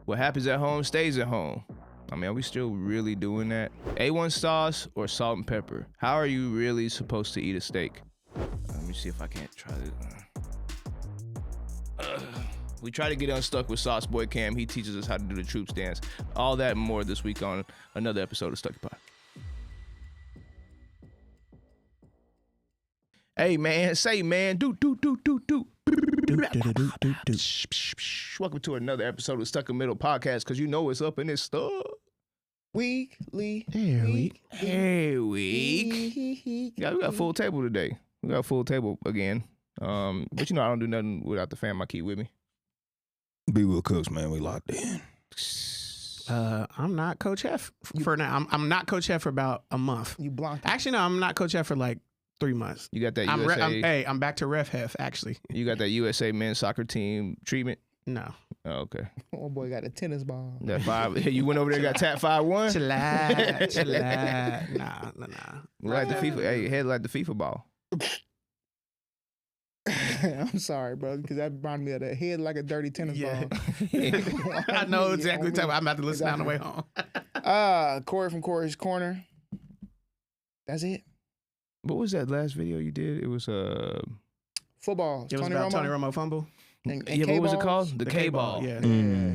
What happens at home stays at home. I mean, are we still really doing that? A1 sauce or salt and pepper? How are you really supposed to eat a steak? Let me see if I can't try this. We try to get unstuck with Sauce Boy Cam. He teaches us how to do the troops dance. All that and more this week on another episode of Stucky Pod. Hey man, say man, do. Welcome to another episode of Stuck in Middle Podcast, because you know what's up in this stuff. Weekly. Hey, week. Yeah, we got a full table today. We got a full table again. But you know I don't do nothing without the fam I keep with me. Be Will Cooks, man. We locked in. I'm not Coach F for now. I'm not Coach F for about a month. You blocked. Actually, no, I'm not Coach F for like 3 months. You got that USA. I'm back to Ref Hef, actually. You got that USA men's soccer team treatment? No. Oh, okay. Oh boy, got a tennis ball. That 5. You went over there and got tapped 5-1? Chill out. Nah. Like the FIFA. Hey, head like the FIFA ball. I'm sorry, bro, because that reminded me of that head like a dirty tennis ball. I know exactly what I'm about to listen on the way home. Corey from Corey's Corner. That's it. What was that last video you did? It was football. It was about Tony Romo fumble. And what was it called? The K-ball. Yeah.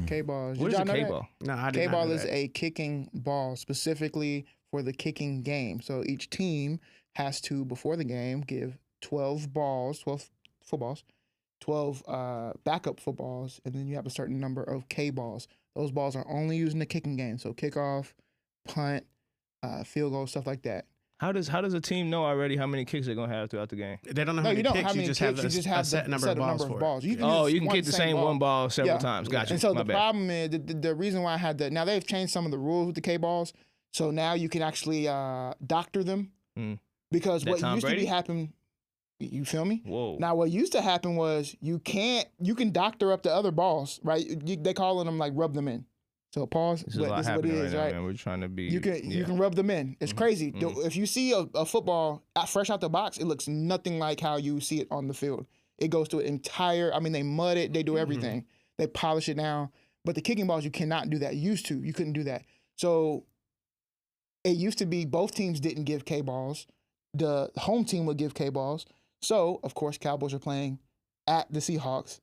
K-ball. What is a K-ball? No, I didn't know K-ball that. is a kicking ball specifically for the kicking game. So each team has to, before the game, give 12 footballs, 12 backup footballs, and then you have a certain number of K-balls. Those balls are only used in the kicking game. So kickoff, punt, field goal, stuff like that. How does a team know already how many kicks they're gonna have throughout the game? They don't know how many kicks. You just have a set number of balls for it. You can kick the same one ball several times. Gotcha. And so the problem is the reason why I had that. Now they've changed some of the rules with the K balls, so now you can actually doctor them because what used to be happen. You feel me? Whoa. Now what used to happen was you can doctor up the other balls, right? They calling them like rub them in. So pause. This is what it is, right? Man. We're trying to be. You can rub them in. It's crazy. If you see a football fresh out the box, it looks nothing like how you see it on the field. It goes through an entire. I mean, they mud it. They do everything. They polish it down. But the kicking balls, you cannot do that. You couldn't do that. So it used to be both teams didn't give K balls. The home team would give K balls. So of course, Cowboys are playing at the Seahawks.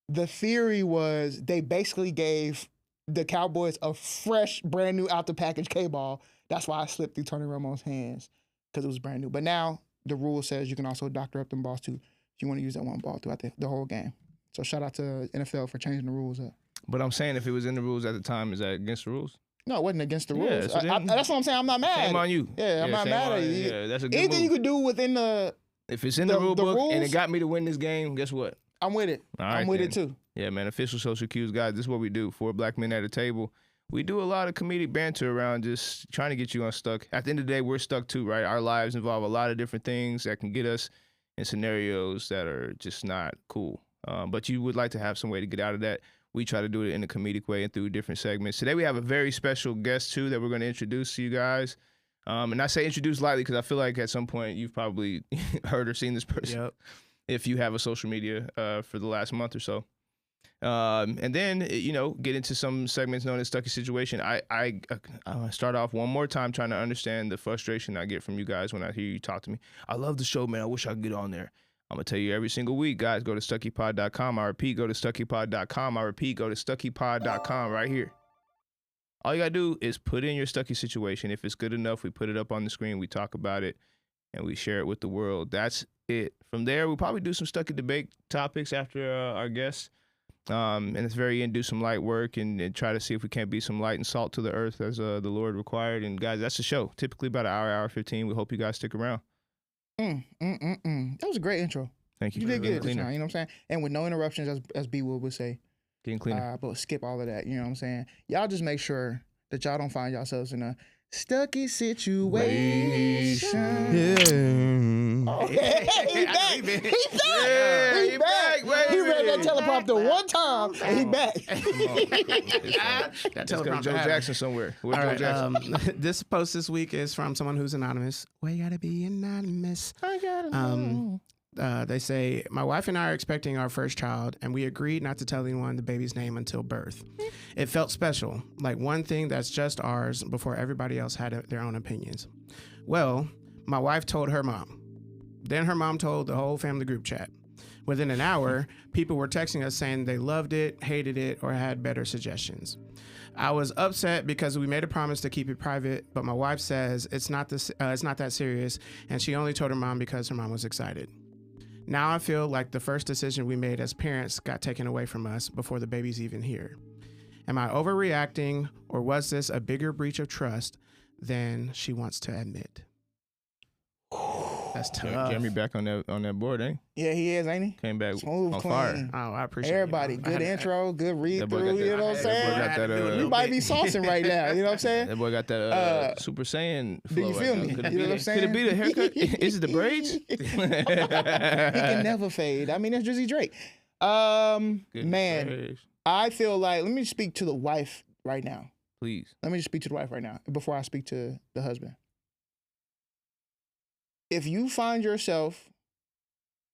The theory was they basically gave the Cowboys a fresh, brand new out the package K-ball. That's why I slipped through Tony Romo's hands, because it was brand new. But now the rule says you can also doctor up them balls too if you want to use that one ball throughout the whole game. So shout out to NFL for changing the rules up. But I'm saying, if it was in the rules at the time, is that against the rules? No, it wasn't against the rules. So that's what I'm saying. I'm not mad. Shame on you. Yeah, I'm not mad at you. Yeah, that's a good Anything move. you could do within the. If it's in the rule book rules, and it got me to win this game, guess what? I'm with it. I'm with it too. Yeah, man. Official social cues, guys. This is what we do. 4 black men at a table. We do a lot of comedic banter around just trying to get you unstuck. At the end of the day, we're stuck too, right? Our lives involve a lot of different things that can get us in scenarios that are just not cool. But you would like to have some way to get out of that. We try to do it in a comedic way and through different segments. Today we have a very special guest too that we're going to introduce to you guys. And I say introduce lightly because I feel like at some point you've probably heard or seen this person if you have a social media for the last month or so. And then, get into some segments known as Stucky Situation. I start off one more time trying to understand the frustration I get from you guys when I hear you talk to me. I love the show, man. I wish I could get on there. I'm going to tell you every single week, guys, go to StuckyPod.com. I repeat, go to StuckyPod.com. I repeat, go to StuckyPod.com right here. All you got to do is put in your Stucky Situation. If it's good enough, we put it up on the screen, we talk about it, and we share it with the world. That's it. From there, we'll probably do some Stucky debate topics after our guests. And it's very in, do some light work and try to see if we can't be some light and salt to the earth as the Lord required. And guys, that's the show. Typically about an hour 15. We hope you guys stick around. That was a great intro. Thank you. You did good just now, you know what I'm saying? And with no interruptions, as B would say. Getting cleaner. But skip all of that, you know what I'm saying? Y'all just make sure that y'all don't find yourselves in a Stucky Situation. Yeah. Oh, he back. He back. He read that teleprompter one time and he back. That teleprompter. Joe Jackson somewhere. Where's Joe Jackson? This post this week is from someone who's anonymous. Well, you gotta be anonymous. I gotta know. They say, my wife and I are expecting our first child, and we agreed not to tell anyone the baby's name until birth. It felt special, like one thing that's just ours before everybody else had their own opinions. Well, my wife told her mom. Then her mom told the whole family group chat. Within an hour, people were texting us saying they loved it, hated it, or had better suggestions. I was upset because we made a promise to keep it private, but my wife says it's not that serious, and she only told her mom because her mom was excited. Now I feel like the first decision we made as parents got taken away from us before the baby's even here. Am I overreacting, or was this a bigger breach of trust than she wants to admit? That's tough. Jeremy back on that board, ain't Yeah, he is, ain't he? Came back Smooth, on clean. fire. Oh, I appreciate Everybody, you, good intro, good read boy through. got You know what I'm that boy saying? got that, You might be saucing right now. You know what I'm saying? That boy got that Super Saiyan flow. Do you feel right me? now. Could it You know be what I'm saying? Could it be the haircut? Is it the braids? He can never fade. I mean, that's Drizzy Drake. Man, Gracious. I feel like, let me speak to the wife right now. Please. Let me just speak to the wife right now before I speak to the husband. If you find yourself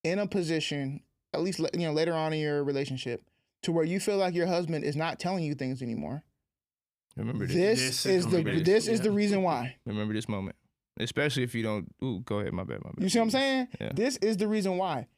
in a position, at least later on in your relationship, to where you feel like your husband is not telling you things anymore, Remember this. this is the reason why. Remember this moment. Especially if you don't. Ooh, go ahead. My bad. You see what I'm saying? Yeah. This is the reason why.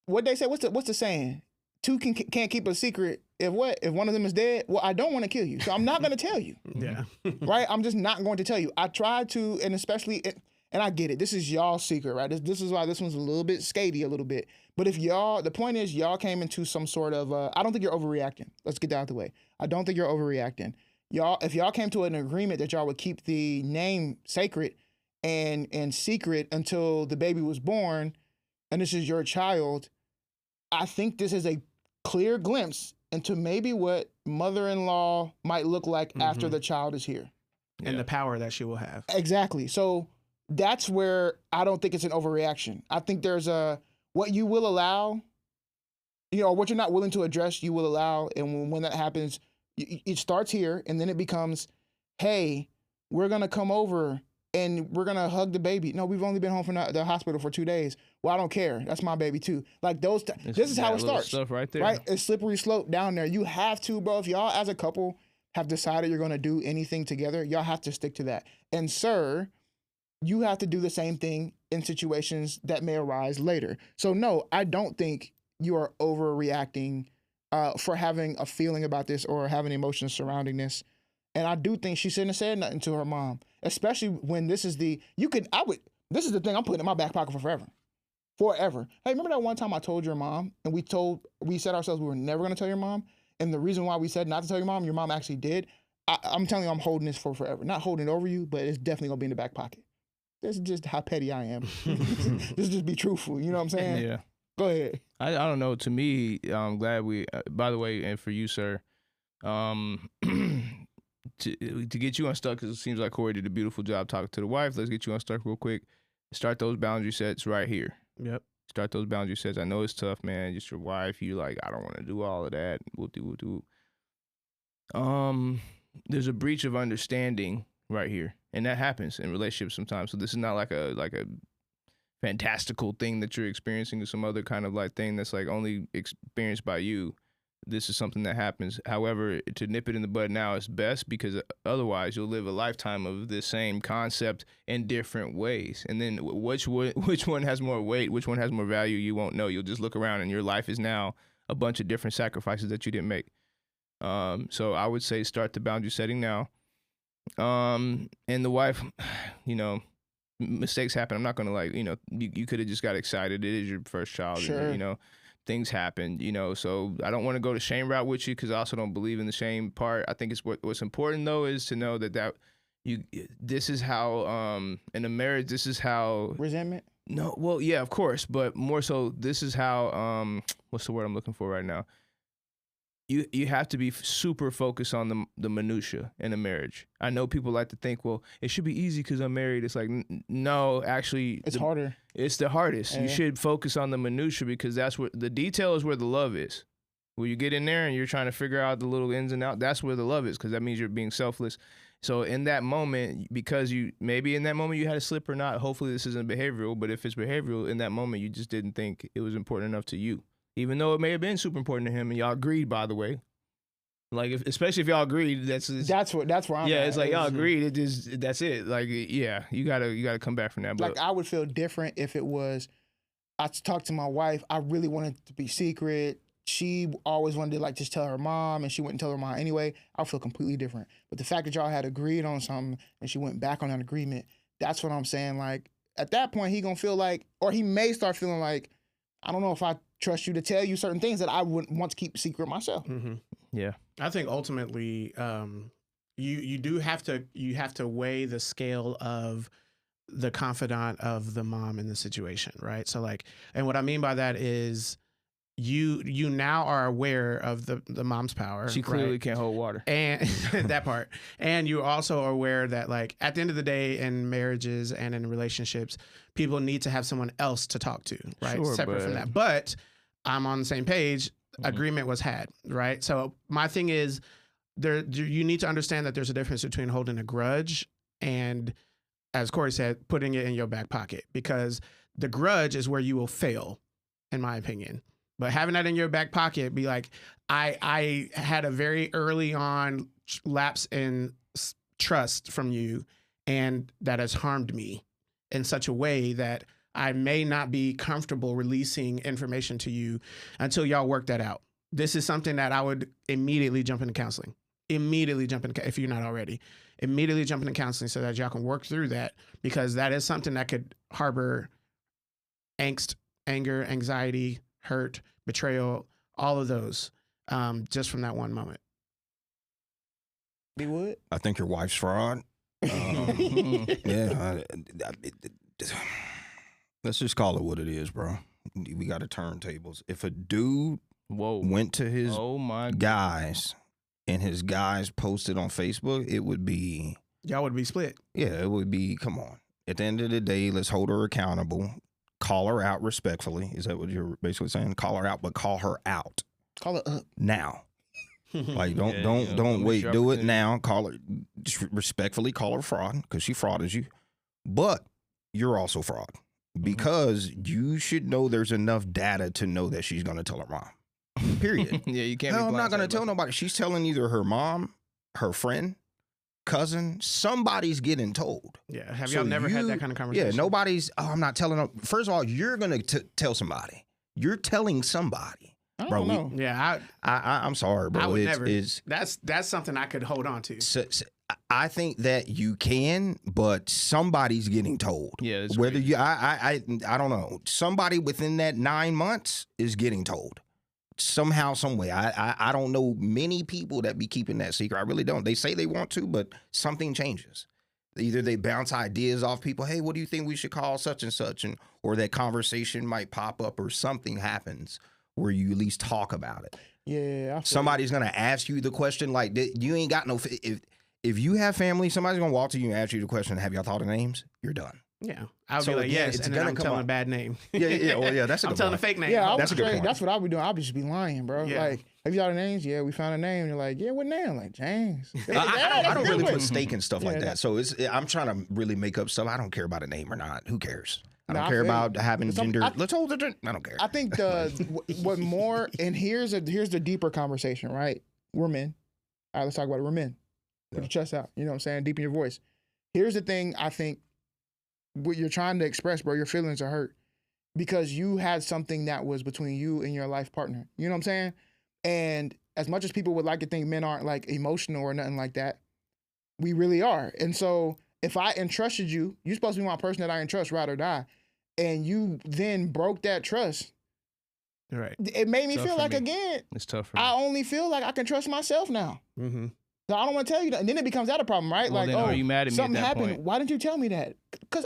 What they say? What's the saying? Two can't keep a secret. If one of them is dead, well, I don't want to kill you, so I'm not going to tell you. Yeah. Right? I'm just not going to tell you. I tried to, and especially, and I get it. This is y'all's secret, right? This is why this one's a little bit skady, a little bit. But if the point is, y'all came into some sort of, I don't think you're overreacting. Let's get that out of the way. I don't think you're overreacting. If y'all came to an agreement that y'all would keep the name sacred and secret until the baby was born, and this is your child, I think this is a clear glimpse into maybe what mother-in-law might look like after the child is here. And the power that she will have. Exactly. So that's where I don't think it's an overreaction. I think there's what you will allow, or what you're not willing to address, you will allow. And when that happens, it starts here, and then it becomes, hey, we're going to come over and we're going to hug the baby. No, we've only been home from the hospital for 2 days. Well, I don't care. That's my baby too. Like this is how it starts. Stuff right there. Right? It's slippery slope down there. You have to, bro. If y'all as a couple have decided you're going to do anything together, y'all have to stick to that. And sir, you have to do the same thing in situations that may arise later. So no, I don't think you are overreacting for having a feeling about this or having emotions surrounding this. And I do think she shouldn't have said nothing to her mom, especially when this is this is the thing I'm putting in my back pocket for forever. Forever. Hey, remember that one time I told your mom and we said ourselves we were never going to tell your mom? And the reason why we said not to tell your mom actually did. I'm telling you, I'm holding this for forever. Not holding it over you, but it's definitely going to be in the back pocket. This is just how petty I am. Just be truthful. You know what I'm saying? Yeah. Go ahead. I don't know. To me, I'm glad we. By the way, and for you, sir, to get you unstuck, because it seems like Corey did a beautiful job talking to the wife. Let's get you unstuck real quick. Start those boundary sets right here. Yep. Start those boundary sets. I know it's tough, man. Just your wife. You like, I don't want to do all of that. We'll do. There's a breach of understanding right here, and that happens in relationships sometimes. So this is not like a fantastical thing that you're experiencing or some other kind of like thing that's like only experienced by you. This is something that happens. However, to nip it in the bud now is best, because otherwise you'll live a lifetime of the same concept in different ways. And then which one has more weight, which one has more value, you won't know. You'll just look around and your life is now a bunch of different sacrifices that you didn't make. So I would say start the boundary setting now. And the wife, mistakes happen. I'm not going to you could have just got excited. It is your first child. Sure. And, things happen, so I don't want to go the shame route with you, because I also don't believe in the shame part. I think it's what's important though is to know that this is how in a marriage, this is how Resentment? No, well, yeah, of course, but more so this is how what's the word I'm looking for right now? You have to be super focused on the minutia in a marriage. I know people like to think, well, it should be easy because I'm married. It's like, no, actually. It's harder. It's the hardest. Yeah. You should focus on the minutia, because that's where the detail is where the love is. When you get in there and you're trying to figure out the little ins and outs, that's where the love is, because that means you're being selfless. So in that moment, because you maybe in that moment you had a slip or not, hopefully this isn't behavioral, but if it's behavioral, in that moment you just didn't think it was important enough to you, even though it may have been super important to him, and y'all agreed, by the way. Like, especially if y'all agreed, that's where I'm at. It's like y'all agreed. That's it. Like, yeah, you gotta come back from that. But like, I would feel different if it was, I talked to my wife. I really wanted it to be secret. She always wanted to like just tell her mom, and she wouldn't tell her mom anyway. I would feel completely different. But the fact that y'all had agreed on something and she went back on that agreement, that's what I'm saying. Like, at that point, he gonna feel like, or he may start feeling like, I don't know if I trust you to tell you certain things that I wouldn't want to keep secret myself. Mm-hmm. Yeah, I think ultimately, you have to weigh the scale of the confidant of the mom in the situation, right? So like, and what I mean by that is you now are aware of the mom's power. she clearly right? can't hold water, And that part. And you also are aware that like at the end of the day, in marriages and in relationships, people need to have someone else to talk to, right? Sure, Separate from that. But I'm on the same page. Agreement was had, right? So my thing is, you need to understand that there's a difference between holding a grudge and, as Corey said, putting it in your back pocket, because the grudge is where you will fail, in my opinion. But having that in your back pocket, be like, I had a very early on lapse in trust from you, and that has harmed me in such a way that I may not be comfortable releasing information to you until y'all work that out. This is something that I would immediately jump into counseling. If you're not already. Immediately jump into counseling so that y'all can work through that, because that is something that could harbor angst, anger, anxiety, hurt, betrayal, all of those, just from that one moment. Be would? I think your wife's fraud. Yeah. Let's just call it what it is, bro. We got to turn tables. If a dude went to his guys and his guys posted on Facebook, it would be... Y'all would be split. Yeah, it would be, come on. At the end of the day, let's hold her accountable. Call her out respectfully. Is that what you're basically saying? Call her out, but call her out. Call her up. Now. Like, don't wait. Do it now. Call her, just respectfully call her fraud, because she frauded you. But you're also fraud, because you should know there's enough data to know that she's going to tell her mom. Period. Yeah, you can't. No, I'm not going to tell nobody. She's telling either her mom, her friend, cousin, somebody's getting told. Yeah. Have y'all never had that kind of conversation? Yeah, nobody's, I'm not telling them. First of all, you're going to tell somebody. You're telling somebody. I don't know. Yeah, I'm sorry, bro. I would never. That's something I could hold on to. So, I think that you can, but somebody's getting told. Yeah, it's whether crazy. you, I don't know. Somebody within that 9 months is getting told. Somehow, some way. I don't know many people that be keeping that secret. I really don't. They say they want to, but something changes. Either they bounce ideas off people. Hey, what do you think we should call such and such? Or that conversation might pop up, or something happens where you at least talk about it. Yeah. Somebody's going to ask you the question. Like, you ain't got no... If you have family, somebody's going to walk to you and ask you the question, have y'all thought of names? You're done. Yeah. I'll So be like, again, yes, it's and then gonna I'm come telling up. a bad name. Yeah. Well, yeah, that's a I'm good telling a point. fake name. Yeah, That's a good point. That's what I would do. I'll just be lying, bro. Yeah. Like, have y'all the names? Yeah, we found a name. You're like, yeah, what name? I'm like, James. I don't really put stake in stuff like Yeah, that. So I'm trying to really make up stuff. I don't care about a name or not. Who cares? I No, don't I care feel about having gender. Let's hold it. I don't care. I think what more, and here's the deeper conversation, right? We're men. All right, let's talk about it. We're men. Put your chest out. You know what I'm saying? Deepen your voice. Here's the thing. I think what you're trying to express, bro, your feelings are hurt because you had something that was between you and your life partner. You know what I'm saying? And as much as people would like to think men aren't like emotional or nothing like that, we really are. And so if I entrusted you, you're supposed to be my person that I entrust, ride or die. And you then broke that trust. Right. It made me Tough feel for like, me. again, It's tough for me. I only feel like I can trust myself now. Mm-hmm. So I don't want to tell you that. And then it becomes that a problem, right? Well, like, then oh, are you mad at me at something that happened. point? Why didn't you tell me that? Because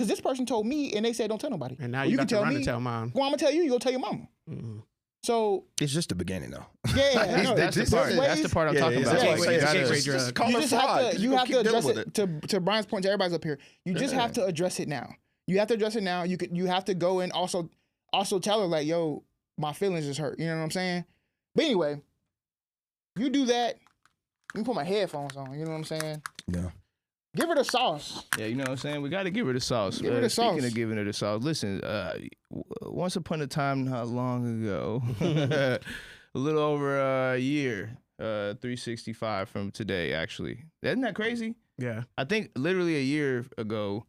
this person told me and they said don't tell nobody. And now Well, you can got to tell run me. to tell mom. Well, I'm going to tell you. You go tell your mama. Mm-hmm. So, It's just the beginning, though. yeah. no, That's the there's part. ways- That's the part I'm talking yeah, about. that's what I'm saying. You Gateway gotta- drug. Just call You her just fraud. have to, you have to Keep address dealing it. with To Brian's point, to everybody's up here. You just have to address it now. You have to address it now. You have to go and also tell her like, yo, my feelings is hurt. You know what I'm saying? But anyway, you do that. Let me put my headphones on. You know what I'm saying? Yeah. Give her the sauce. Yeah, you know what I'm saying? We got to give her the sauce. Give her the Speaking sauce. of giving her the sauce, listen, once upon a time not long ago, a little over a year, 365 from today, actually. Isn't that crazy? Yeah. I think literally a year ago,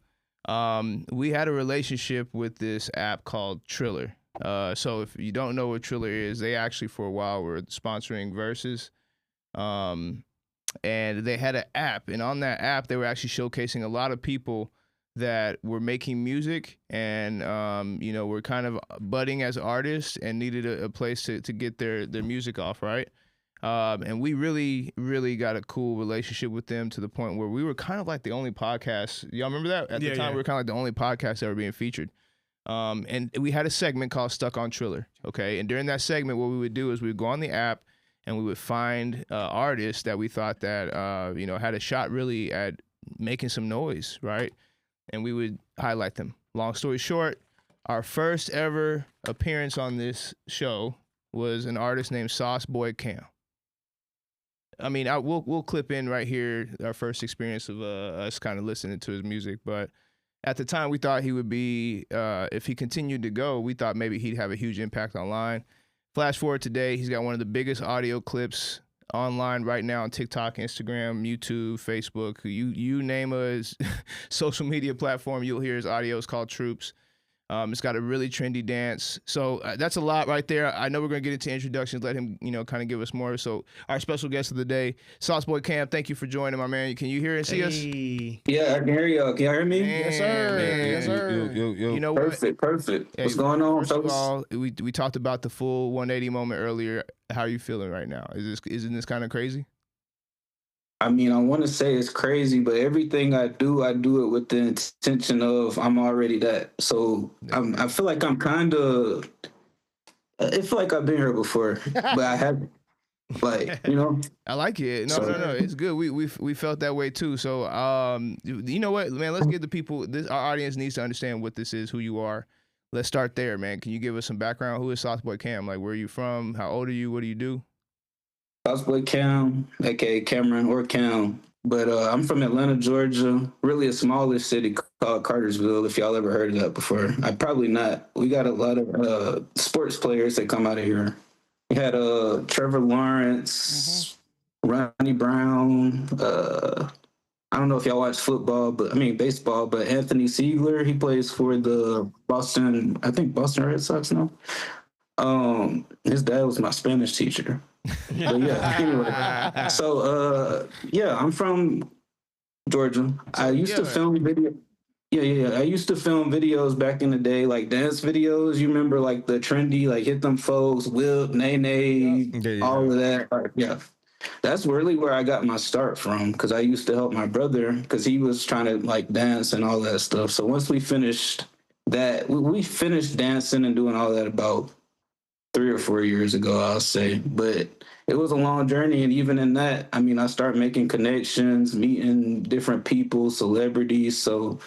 we had a relationship with this app called Triller. So if you don't know what Triller is, they actually for a while were sponsoring Versus. And they had an app, and on that app, they were actually showcasing a lot of people that were making music and, were kind of budding as artists and needed a place to get their music off, right? And we really, really got a cool relationship with them to the point where we were kind of like the only podcast. Y'all remember that? At the time, we were kind of like the only podcast that were being featured. And we had a segment called Stuck on Triller, okay? And during that segment, what we would do is we would go on the app, and we would find artists that we thought that, had a shot really at making some noise, right? And we would highlight them. Long story short, our first ever appearance on this show was an artist named Sauce Boy Cam. I mean, we'll clip in right here our first experience of us kind of listening to his music. But at the time, we thought he would be, if he continued to go, we thought maybe he'd have a huge impact online. Flash forward today, he's got one of the biggest audio clips online right now on TikTok, Instagram, YouTube, Facebook. You name a social media platform, you'll hear his audio. It's called Troops. It's got a really trendy dance. So that's a lot right there. I know we're going to get into introductions, let him, kind of give us more. So our special guest of the day, Sauce Boy Cam, thank you for joining, my man. Can you hear and see us? Yeah, I can hear y'all. Can y'all hear me? Yes, sir. Man. Yes, sir. Yo. You know Perfect. Yeah, What's going on, First of fellas? all, we talked about the full 180 moment earlier. How are you feeling right now? Isn't this kind of crazy? I mean, I want to say it's crazy, but everything I do it with the intention of I'm already that. So I feel like I'm kind of. I feel like I've been here before, but I haven't. Like, I like it. No, it's good. We felt that way too. So, you know what, man? Let's give the people our audience needs to understand what this is, who you are. Let's start there, man. Can you give us some background? Who is Sauce Boy Cam? Like, where are you from? How old are you? What do you do? Sauce Boy Cam, aka Cameron or Cam. But I'm from Atlanta, Georgia. Really a smallish city called Cartersville, if y'all ever heard of that before. I probably not. We got a lot of sports players that come out of here. We had Trevor Lawrence, Ronnie Brown. I don't know if y'all watch baseball, but Anthony Siegler, he plays for the Boston Red Sox now. His dad was my Spanish teacher. But yeah, anyway. So I'm from Georgia. I used to film video. Yeah. I used to film videos back in the day, like dance videos. You remember like the trendy, like Hit Them Folks, Whip, Nay, all of that. Yeah. That's really where I got my start from, because I used to help my brother because he was trying to like dance and all that stuff. So once we finished that, we finished dancing and doing all that about 3 or 4 years ago, I'll say. But it was a long journey. And even in that, I mean, I started making connections, meeting different people, celebrities. So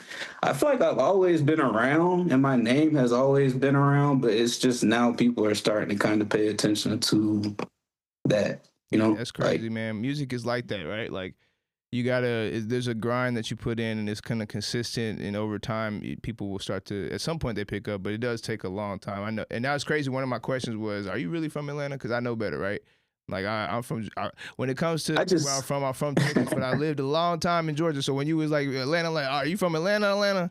I feel like I've always been around and my name has always been around, but it's just now people are starting to kind of pay attention to that, That's crazy, man. Music is like that, right? Like, there's a grind that you put in and it's kind of consistent, and over time people will start to, at some point they pick up, but it does take a long time. I know. And that was crazy. One of my questions was, are you really from Atlanta? Because I know better, right? Like I'm from, when it comes to where I'm from Texas, but I lived a long time in Georgia. So when you was like Atlanta, like, are you from Atlanta?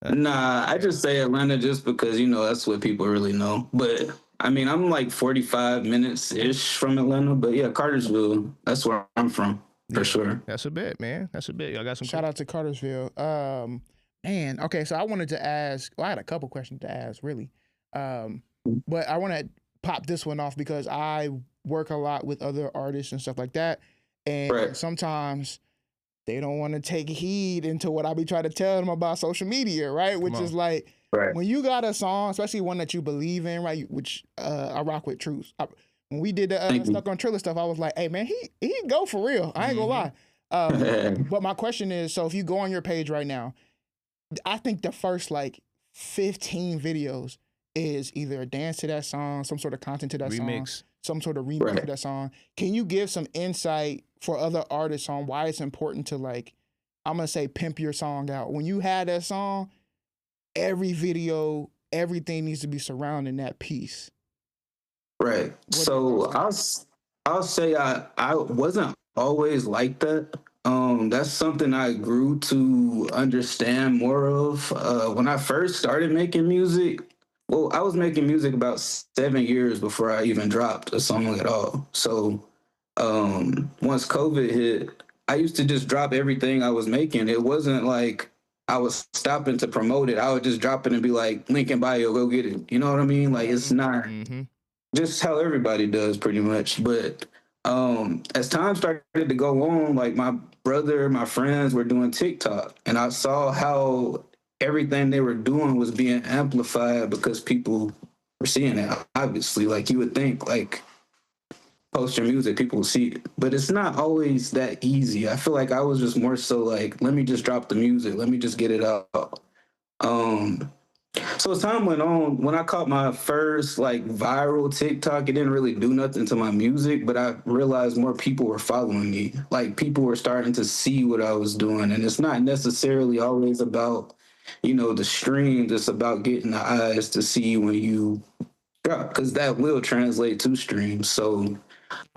Nah, I just say Atlanta just because, that's what people really know. But I mean, I'm like 45 minutes-ish from Atlanta, but yeah, Cartersville, that's where I'm from. For sure. That's a bit, man. That's a bit. I got some. Shout out to Cartersville. Man, okay, so I wanted to ask, I had a couple questions to ask, really. But I want to pop this one off because I work a lot with other artists and stuff like that. And sometimes they don't want to take heed into what I be trying to tell them about social media, right? Which is like, when you got a song, especially one that you believe in, right? Which I rock with Truth. When we did the Stuck on Triller stuff, I was like, hey, man, he go for real. I ain't gonna lie. But my question is, so if you go on your page right now, I think the first like 15 videos is either a dance to that song, some sort of content to that song, Remix. some sort of remix to that song. Can you give some insight for other artists on why it's important to, like, I'm gonna say, pimp your song out? When you had that song, every video, everything needs to be surrounding that piece. Right. So I'll say I wasn't always like that. That's something I grew to understand more of. When I first started making music, well, I was making music about 7 years before I even dropped a song at all. So once COVID hit, I used to just drop everything I was making. It wasn't like I was stopping to promote it. I would just drop it and be like, link in bio, go get it. You know what I mean? Like, it's not just how everybody does pretty much. But as time started to go on, like my brother, my friends were doing TikTok, and I saw how everything they were doing was being amplified because people were seeing it. Obviously, like you would think, like, post your music, people will see it. But it's not always that easy. I feel like I was just more so like, let me just drop the music, let me just get it out. So as time went on, when I caught my first like viral TikTok, it didn't really do nothing to my music, but I realized more people were following me. Like, people were starting to see what I was doing. And it's not necessarily always about, the streams. It's about getting the eyes to see when you drop, because that will translate to streams. So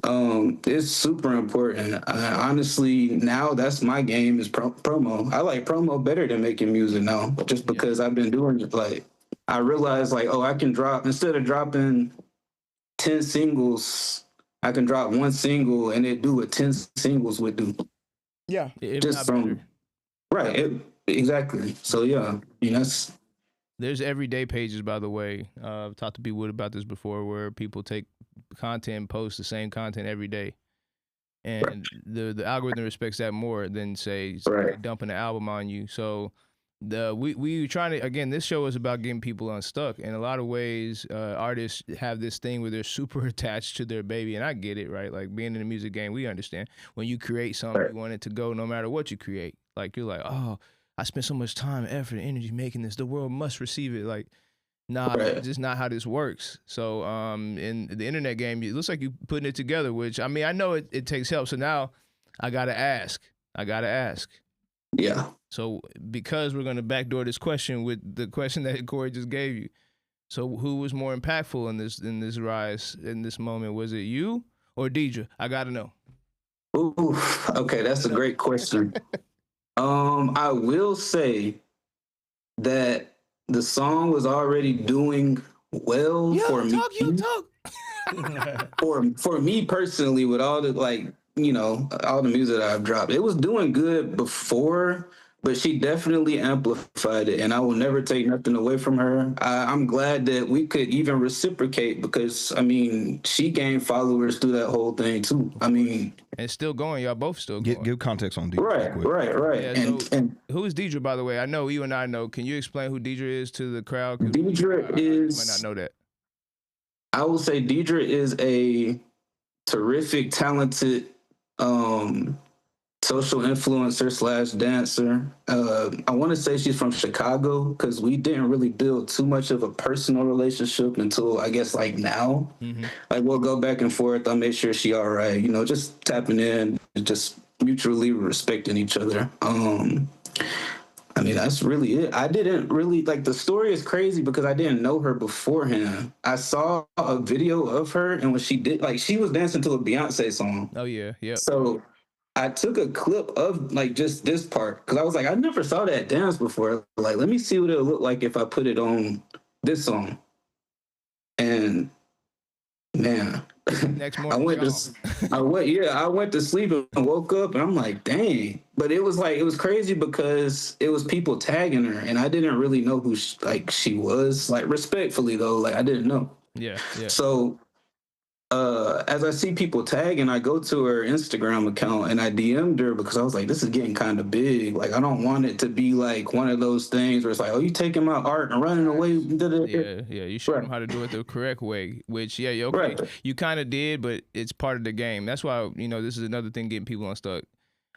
it's super important. Honestly, now that's my game, is promo. I like promo better than making music now, just because I've been doing it. Like, I realized, like, I can drop, instead of dropping 10 singles, I can drop one single and it do what 10 singles would do. Yeah. Just from, right. Exactly. So yeah, that's. There's everyday pages, by the way. I've talked to people about this before, where people take content and post the same content every day. And the algorithm respects that more than, say, dumping an album on you. So we trying to, again, this show is about getting people unstuck. In a lot of ways, artists have this thing where they're super attached to their baby. And I get it, right? Like, being in the music game, we understand. When you create something, you want it to go no matter what you create. Like, you're like, oh, I spent so much time, effort, and energy making this. The world must receive it. Like, nah, it's just not how this works. So in the internet game, it looks like you putting it together, which, I mean, I know it takes help. So now I got to ask. Yeah. So because we're going to backdoor this question with the question that Corey just gave you. So who was more impactful in this rise, in this moment? Was it you or Deidre? I got to know. Ooh, okay, that's a great question. I will say that the song was already doing well for me. For me personally, with all the, like, all the music that I've dropped, it was doing good before, but she definitely amplified it, and I will never take nothing away from her. I'm glad that we could even reciprocate, because, I mean, she gained followers through that whole thing too. I mean, and it's still going. Y'all both still going. Give context on Deidre. Right. Yeah, and who is Deidre, by the way? I know you and I know. Can you explain who Deidre is to the crowd? Deidre is, might not know that. I will say Deidre is a terrific, talented social influencer / dancer. I want to say she's from Chicago, because we didn't really build too much of a personal relationship until, I guess, like now. Like, we'll go back and forth. I'll make sure she all right. Just tapping in, just mutually respecting each other. I mean, that's really it. I didn't really, like, the story is crazy because I didn't know her beforehand. I saw a video of her, and when she did, like, she was dancing to a Beyonce song. Oh, yeah. So I took a clip of, like, just this part, because I was like, I never saw that dance before. Like, let me see what it'll look like if I put it on this song. And, man, next morning, I went to sleep and woke up, and I'm like, dang. But it was crazy because it was people tagging her, and I didn't really know who she was. Like, respectfully though, like, I didn't know. Yeah. So as I see people tagging, I go to her Instagram account and I DM'd her, because I was like, this is getting kind of big. Like, I don't want it to be like one of those things where it's like, oh, you taking my art and running away. Yeah. You show them how to do it the correct way, which, okay. You kind of did, but it's part of the game. That's why, this is another thing getting people unstuck.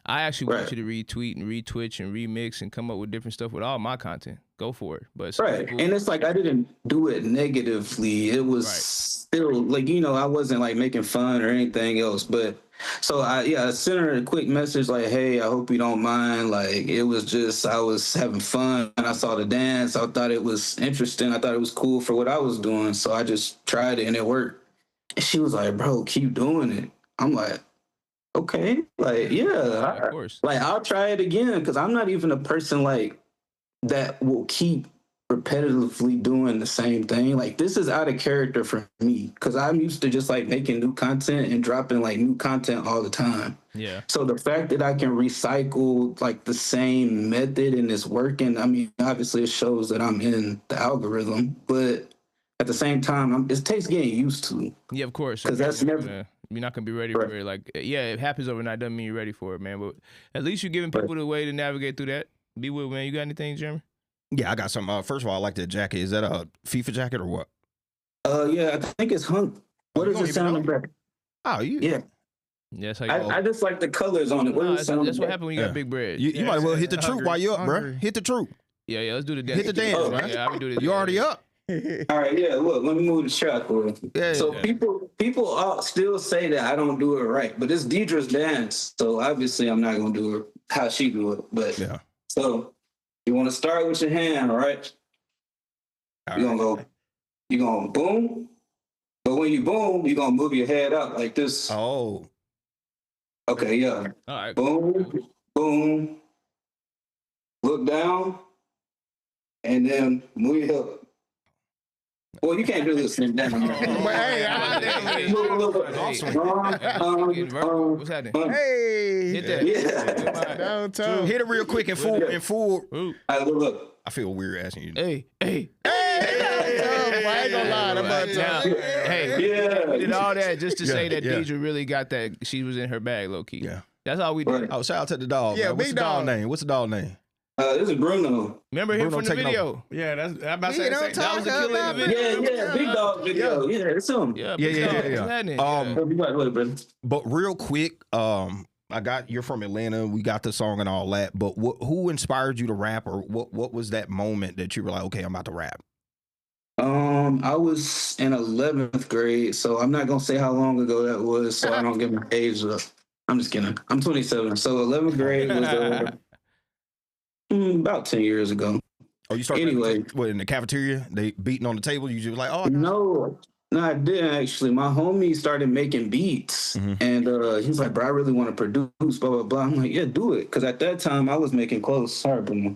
I actually want you to retweet and retwitch and remix and come up with different stuff with all my content. Go for it. But and it's like I didn't do it negatively. It was still like, you know, I wasn't like making fun or anything else. But so I sent her a quick message like, hey, I hope you don't mind. Like, it was just, I was having fun and I saw the dance. I thought it was interesting. I thought it was cool for what I was doing. So I just tried it and it worked. And she was like, bro, keep doing it. I'm like, okay, like, of course. Like, I'll try it again, because I'm not even a person like that will keep repetitively doing the same thing. Like, this is out of character for me, because I'm used to just like making new content and dropping like new content all the time. Yeah. So the fact that I can recycle like the same method and it's working, I mean, obviously it shows that I'm in the algorithm, but at the same time, it takes getting used to. Yeah, of course. Because that's never... You're not gonna be ready for it. Like, yeah, it happens overnight. Doesn't mean you're ready for it, man. But at least you're giving people the way to navigate through that. Be with, man. You got anything, Jeremy? Yeah, I got some. First of all, I like that jacket. Is that a FIFA jacket or what? Yeah, I think it's hung. What does it sound like? Oh, yeah. That's how you I just like the colors on it. That's what happenens when you got big bread. You might as well hit the troop while you're up, bro. Hit the troop. Yeah, let's do the dance. Hit the dance, man. Yeah, I can do the You already up. All right, look, let me move the track. So people all still say that I don't do it right, but it's Deidre's dance, so obviously I'm not gonna do it how she do it. But so you want to start with your hand, all right? You're gonna boom, but when you boom, you're gonna move your head up like this. Oh. Okay, yeah. All right. Boom, boom. Look down, and then move your hip. Well, you can't do this thing down. But hey, what's happening? Hey, hit that. Yeah. Downtown. Hit it real quick and full. All right, look. I feel weird asking you. Hey. I ain't gonna lie, that butt Hey, we did all that just to say that Deidre really got that. She was in her bag, low key. Yeah. That's all we did. Oh, shout out to the dog. Yeah, man. What's big the dog dog name? What's the dog name? This is Bruno. Remember him from the video? Yeah, that's I'm about to say don't that was the talk killer about video. Yeah, big dog video. Yeah, it's him. Yeah. But real quick, you're from Atlanta. We got the song and all that. But who inspired you to rap, or what was that moment that you were like, okay, I'm about to rap? I was in 11th grade, so I'm not gonna say how long ago that was, so I don't get my age up. I'm just kidding. I'm 27, so 11th grade was about 10 years ago. Oh, you started in the cafeteria? They beating on the table? You just like, oh no, I didn't actually. My homie started making beats, and he's like, bro, I really want to produce, blah blah blah. I'm like, yeah, do it, because at that time I was making clothes. Sorry, Bruno.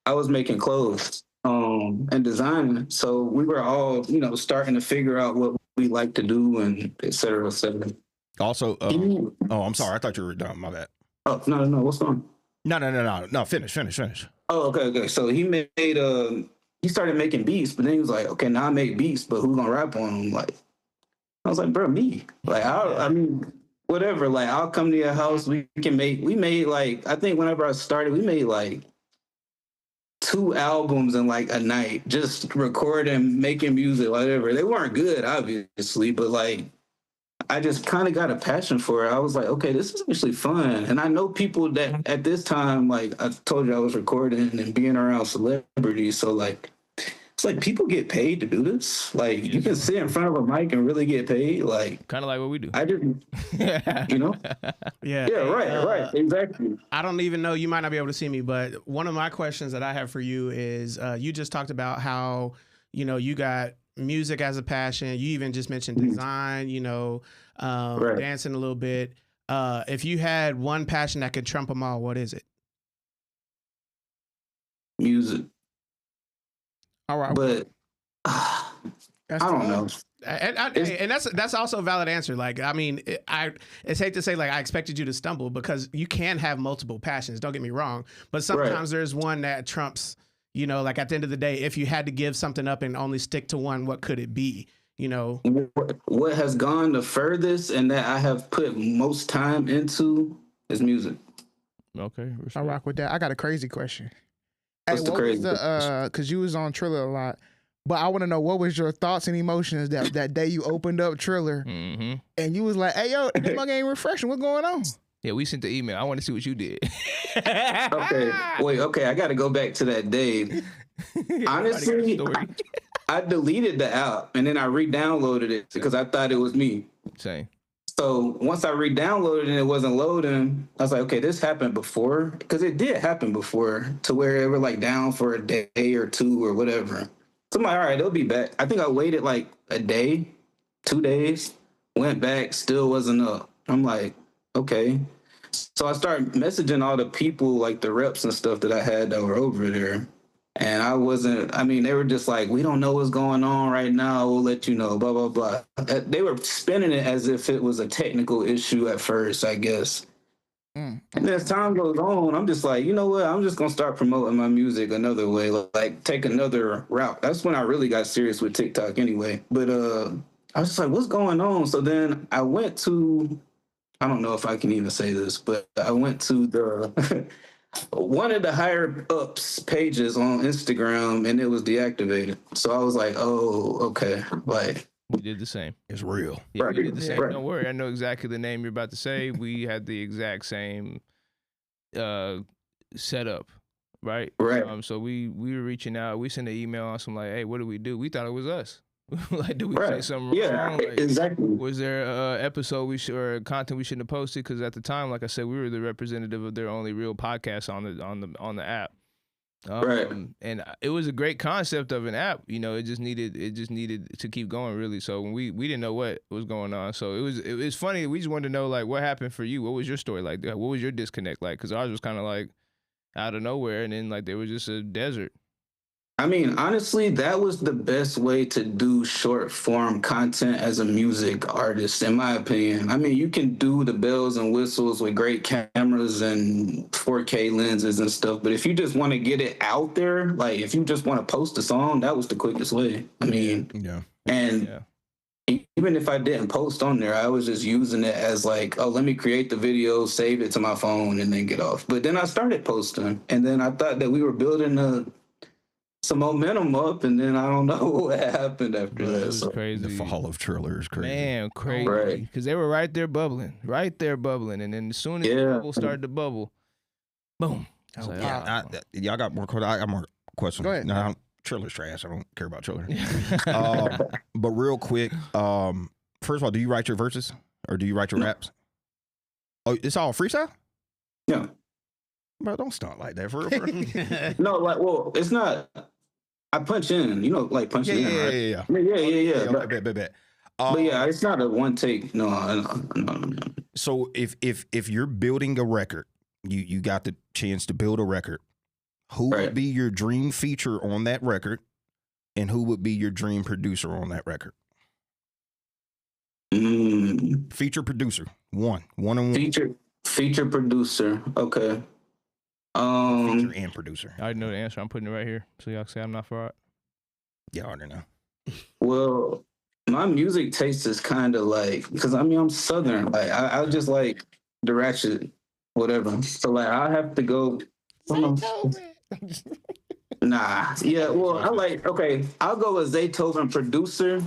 I was making clothes and designing, so we were all starting to figure out what we like to do, and et cetera, et cetera. Also, I'm sorry, I thought you were done. My bad. Oh no, what's going on? No. Finish. Oh, okay. So he made he started making beats, but then he was like, okay, now I make beats, but who's gonna rap on them? Like, I was like, bro, me. Like, I mean, whatever. Like, I'll come to your house. We made like, I think whenever I started, we made like 2 albums in like a night, just recording, making music, whatever. They weren't good, obviously, but like, I just kind of got a passion for it. I was like, okay, this is actually fun. And I know people that at this time, like I told you, I was recording and being around celebrities. So like, it's like people get paid to do this. Like you can sit in front of a mic and really get paid. Like kind of like what we do. I didn't, Yeah, right, exactly. I don't even know. You might not be able to see me, but one of my questions that I have for you is, you just talked about how you got music as a passion. You even just mentioned design, dancing a little bit. If you had one passion that could trump them all, what is it? Music. All right. But I don't know. And that's also a valid answer. Like, I mean, it's hate to say, like, I expected you to stumble, because you can have multiple passions. Don't get me wrong. But sometimes there's one that trumps, like at the end of the day, if you had to give something up and only stick to one, what could it be? What has gone the furthest and that I have put most time into is music. Okay. I rock with that. I got a crazy question. What's the crazy? Because you was on Triller a lot, but I want to know, what was your thoughts and emotions that day you opened up Triller and you was like, hey, yo, this mug ain't refreshing. What's going on? Yeah, we sent the email. I want to see what you did. Okay, wait, okay, I got to go back to that day. Honestly, I deleted the app and then I re-downloaded it because I thought it was me. Same. So once I re-downloaded and it wasn't loading, I was like, okay, this happened before, because it did happen before, to where it were like down for a day or two or whatever. So I'm like, all right, it'll be back. I think I waited like a day, 2 days, went back, still wasn't up. I'm like, okay. So I started messaging all the people, like the reps and stuff that I had that were over there. And they were just like, we don't know what's going on right now. We'll let you know, blah, blah, blah. They were spinning it as if it was a technical issue at first, I guess. And as time goes on, I'm just like, you know what? I'm just going to start promoting my music another way, like take another route. That's when I really got serious with TikTok anyway. But I was just like, what's going on? So then I went to, I don't know if I can even say this, but I went to the... one of the higher ups pages on Instagram, and it was deactivated. So I was like, oh, okay. Like, we did the same. It's real. Yeah, Right. we did the same. Right. Don't worry. I know exactly the name you're about to say. We had the exact same setup, right? Right. So we were reaching out. We sent an email on some like, hey, what do we do? We thought it was us. Like, did we say something wrong? Like, exactly. was there a episode or content we shouldn't have posted? Because at the time, like I said, we were the representative of their only real podcast on the app. Right. And it was a great concept of an app. You know, it just needed to keep going, really. So when we didn't know what was going on. So it was funny. We just wanted to know, like, what happened for you? What was your story like? What was your disconnect like? Because ours was kind of like out of nowhere, and then like there was just a desert. I mean, honestly, that was the best way to do short form content as a music artist, in my opinion. I mean, you can do the bells and whistles with great cameras and 4K lenses and stuff, but if you just want to get it out there, like if you just want to post a song, that was the quickest way. I mean, Yeah. And even if I didn't post on there, I was just using it as like, oh, let me create the video, save it to my phone, and then get off. But then I started posting, and then I thought that we were building some momentum up, and then I don't know what happened after It that. was So. crazy. The fall of Triller is crazy. Man, crazy. Right. Because they were right there bubbling. And then as soon as the bubble started to bubble, boom. It's like, Y'all got more. I got more questions. Go ahead. No, Triller's trash. I don't care about Triller. But real quick, first of all, do you write your verses or do you write your raps? Oh, it's all freestyle? Yeah. Bro, don't stunt like that for real. No, like, well, it's not. I punch in, like punching in, right? Yeah. Yeah. Okay, bet. But yeah, it's not a one take. No. So if you're building a record, you got the chance to build a record, who would be your dream feature on that record, and who would be your dream producer on that record? Feature producer, one on one. Feature producer. Okay. Feature and producer. I already know the answer. I'm putting it right here, so y'all can say I'm not for it. Yeah, I already know. Well, my music taste is kind of like, because I mean I'm Southern. Like I just like the ratchet, whatever. So like I have to go. Nah. Yeah. Well, I'll go with Zaytoven producer.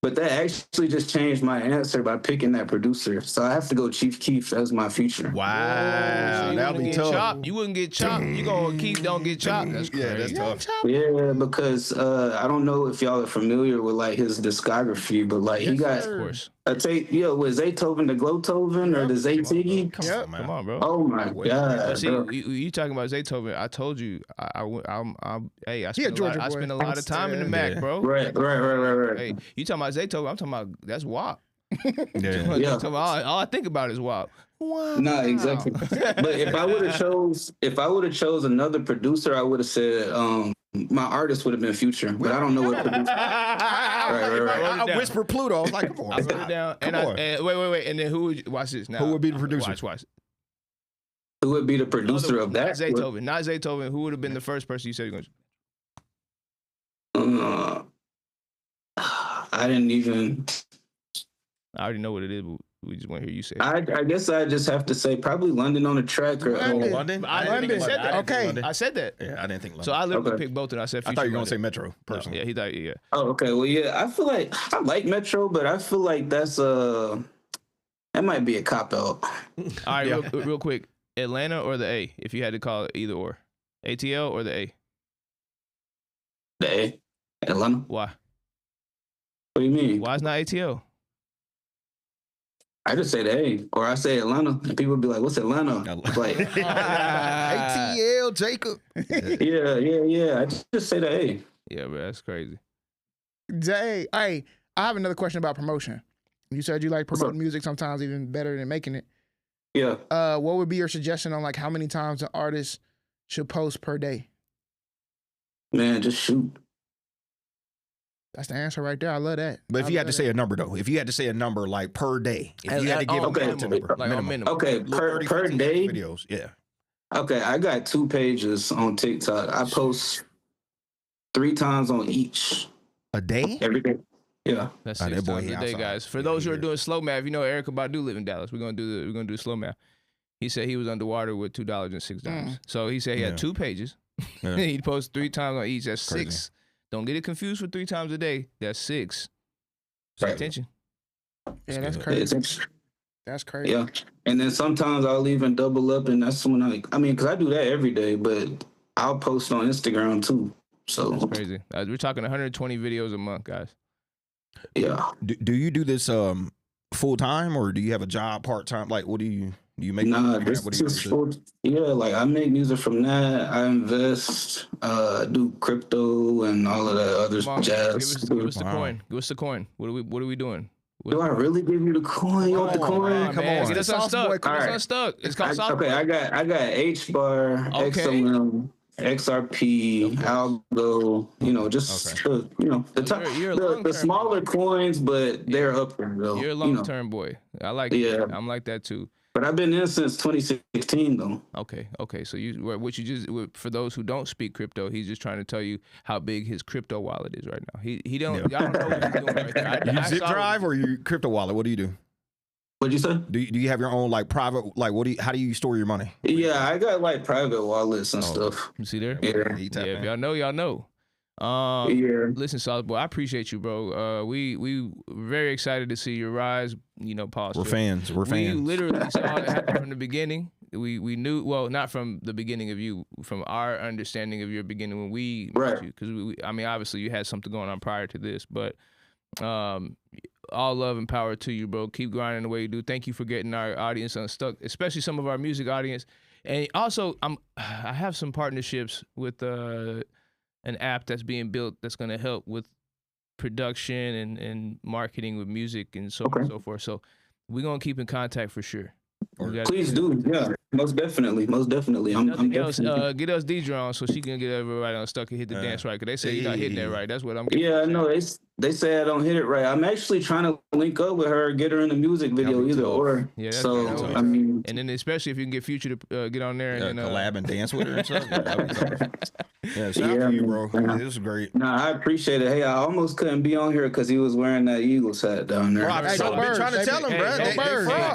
But that actually just changed my answer by picking that producer. So I have to go Chief Keef as my feature. Wow, so that'll be tough. Chopped. You wouldn't get chopped. You gonna Keef don't get chopped. That's crazy. Yeah, that's tough. Yeah, because I don't know if y'all are familiar with like his discography, but like he got Of course. a tape. Was Zaytoven the Glowtoven or the Zaytiggy? Come on, bro. Oh my god! See, you talking about Zaytoven? I told you, I spent a lot of time in the Mac, bro. Right. Hey, you talking about Zaytoven? I'm talking about that's WAP. Yeah. All I think about is WAP. Wow. No, exactly. But if I would have chose another producer, I would have said my artist would have been Future. But I don't know what producer. Right. I whispered Pluto. I was like, come on. I wrote it down. Wait. And then who would watch this now? Who would be the producer? Watch. Who would be the producer of that? Not Zaytoven. Who would have been the first person you said you're going to? I didn't even. I already know what it is, but we just want to hear you say it. I guess I just have to say probably London on the track. Or, London? I didn't think I said that. Okay. I said that. Yeah, I didn't think London. So I literally picked both, and I said Future. I thought you were going to say Metro, personally. Yeah, he thought, yeah. Oh, okay. Well, yeah, I feel like I like Metro, but I feel like that's That might be a cop out. All right, real quick. Atlanta or the A? If you had to call it either or. ATL or the A? The A. Atlanta. Why? What do you mean? Why is not ATL? I just say the A, or I say Atlanta, and people be like, "What's Atlanta?" Like, ATL Jacob. yeah. I just say the A. Yeah, but that's crazy. Hey, I have another question about promotion. You said you like promoting music sometimes even better than making it. Yeah. What would be your suggestion on like how many times an artist should post per day? Man, just shoot. That's the answer right there. I love that. But if you had to say a number though, if you had to say a number like per day, if you had to give a number, like minimum. Okay, per day videos, yeah. Okay, I got 2 pages on TikTok. I post 3 times on each. A day? Every day. Yeah. That's 6 times a day, guys. For those who are doing slow math, you know Erykah Badu live in Dallas. We're gonna do slow math. He said he was underwater with $2 and $6. So he said he had 2 pages. Yeah. He'd post 3 times on each. That's Crazy. 6. Don't get it confused for 3 times a day. That's 6. Pay attention. Yeah, that's crazy. That's crazy. Yeah. And then sometimes I'll even double up, and that's when because I do that every day, but I'll post on Instagram too. So That's crazy. We're talking 120 videos a month, guys. Yeah. Do you do this full time, or do you have a job part time? Like, what do you make? Nah, this is full. Yeah, like I make music from that. I invest, do crypto and all of that other jazz. Give us the coin. Give us the coin. What are we doing? Do I really give you the coin? You want the coin? Come on. Get us Unstuck. Get us Unstuck. It's called Sauce Boy. Okay, I got H bar, XMM, XRP, Algo. You know, just the smaller coins, but they're up there though. You're a long-term boy. I like it. Yeah. I'm like that too. But I've been in since 2016 though. Okay. So for those who don't speak crypto, he's just trying to tell you how big his crypto wallet is right now. He don't. Y'all don't know what he's doing right there. You zip drive or you crypto wallet? What do you do? What'd you say? Do you have your own like private like how do you store your money? Yeah, I got like private wallets and stuff. You see there? Yeah. If y'all know, y'all know. Listen, Sauce Boy, I appreciate you, bro. We very excited to see your rise. You know, posture. We're fans. We literally saw it happen from the beginning. We knew, well, not from the beginning of you, from our understanding of your beginning when we met you, because obviously you had something going on prior to this, but all love and power to you, bro. Keep grinding the way you do. Thank you for getting our audience unstuck, especially some of our music audience. And also, I have some partnerships with an app that's being built that's going to help with production and marketing with music and so on and so forth. So we're going to keep in contact for sure. Please do. Yeah, most definitely. I'm definitely. Get us Deidre on so she can get everybody unstuck and hit the dance right. Because they say you're not hitting that right. That's what I'm getting. Yeah, I know. They say I don't hit it right. I'm actually trying to link up with her, get her in the music video either or. Yeah, so, and then especially if you can get Future to get on there and collab and dance with her and stuff. Shout out to you, bro. This is great. Nah, I appreciate it. Hey, I almost couldn't be on here because he was wearing that Eagles hat down there. Bro, I've been trying to tell him, bro.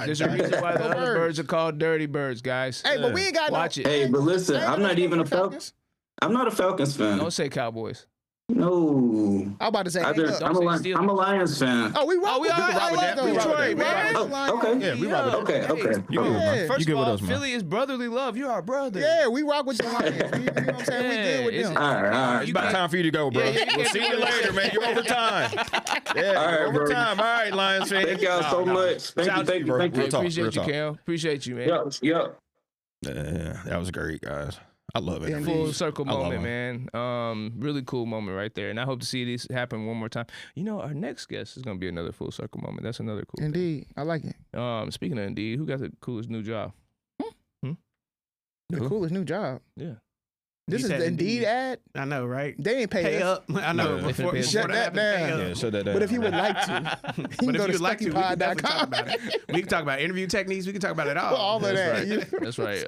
There's a reason why the other birds are called Dirty Birds, guys. Hey, but we ain't got watch it. Hey, but listen, I'm not even a Falcons. I'm not a Falcons fan. Don't say Cowboys. No. I'm about to say, I'm a Lions fan. Oh, we rock with that. Detroit, man. Okay. Yeah, we rock with that. Okay. You good, man. First You of all, with us, man. Philly is brotherly love. You're our brother. Yeah, we rock with the Lions. You know what I'm saying? We good with them. All right. It's about time for you to go, bro. We'll see you later, man. You're overtime. Yeah, all right, overtime. All right, Lions fan. Thank y'all so much. Thank you. Appreciate you, Cam. Appreciate you, man. Yep. Yeah, that was great, guys. I love it. Full circle moment, man. Really cool moment right there. And I hope to see this happen one more time. You know, our next guest is going to be another full circle moment. That's another cool Indeed. I like it. Speaking of Indeed, who got the coolest new job? The coolest new job. Yeah. This is the Indeed ad. I know, right? They ain't pay us. Up. I know. Yeah. Before Shut that down. Yeah, shut that down. But if you would like to, you can go to StuckyPod.com. We can talk about interview techniques. We can talk about it all. All of that. That's right.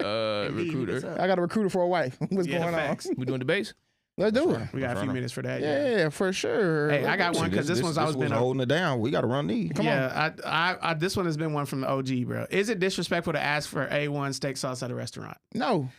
Recruiter. I got a recruiter for a wife. What's going on? We doing debates? Let's do it. We got a few minutes for that. Yeah, for sure. Hey, I got one because this one's always been holding it down. We got to run these. Come on. I this one has been one from the OG, bro. Is it disrespectful to ask for A1 steak sauce at a restaurant? No.